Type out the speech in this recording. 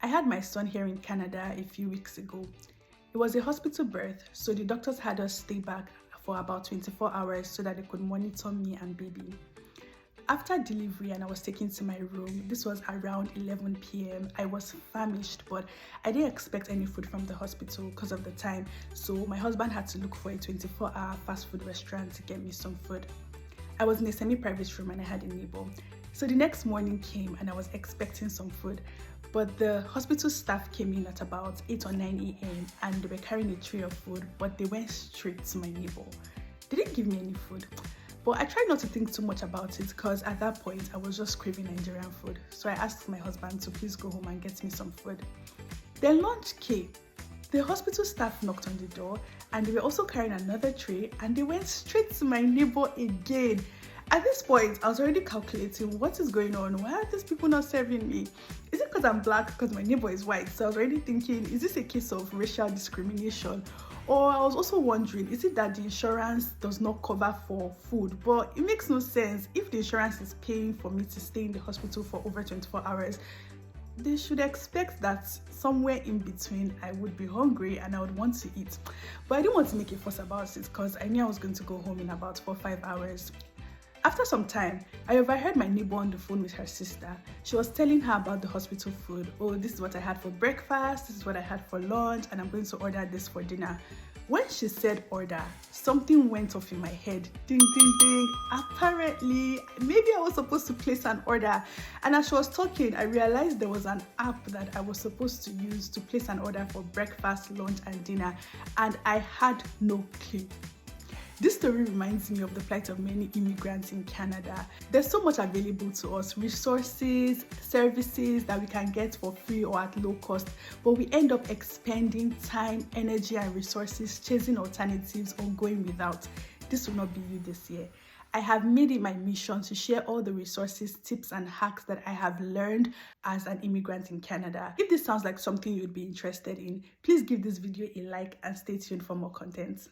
I had my son here in Canada a few weeks ago. It was a hospital birth, so the doctors had us stay back for about 24 hours so that they could monitor me and baby. After delivery and I was taken to my room, this was around 11 p.m. I was famished, but I didn't expect any food from the hospital because of the time, so my husband had to look for a 24-hour fast food restaurant to get me some food. I was in a semi-private room and I had a neighbor. So the next morning came and I was expecting some food, but the hospital staff came in at about 8 or 9 a.m. and they were carrying a tray of food, but they went straight to my neighbor. They didn't give me any food. But I tried not to think too much about it because at that point I was just craving Nigerian food. So I asked my husband to please go home and get me some food. Then lunch came. The hospital staff knocked on the door and they were also carrying another tray and they went straight to my neighbor again. At this point, I was already calculating what is going on. Why are these people not serving me? Is it because I'm black? Because my neighbor is white? So I was already thinking, is this a case of racial discrimination? Or I was also wondering, is it that the insurance does not cover for food? But it makes no sense. If the insurance is paying for me to stay in the hospital for over 24 hours, they should expect that somewhere in between I would be hungry and I would want to eat. But I didn't want to make a fuss about it because I knew I was going to go home in about 4 or 5 hours. After some time, I overheard my neighbor on the phone with her sister. She was telling her about the hospital food. Oh, this is what I had for breakfast, this is what I had for lunch, and I'm going to order this for dinner. When she said order, something went off in my head. Ding, ding, ding. Apparently, maybe I was supposed to place an order. And as she was talking, I realized there was an app that I was supposed to use to place an order for breakfast, lunch, and dinner. And I had no clue. This story reminds me of the plight of many immigrants in Canada. There's so much available to us, resources, services that we can get for free or at low cost, but we end up expending time, energy, and resources chasing alternatives or going without. This will not be you this year. I have made it my mission to share all the resources, tips, and hacks that I have learned as an immigrant in Canada. If this sounds like something you'd be interested in, please give this video a like and stay tuned for more content.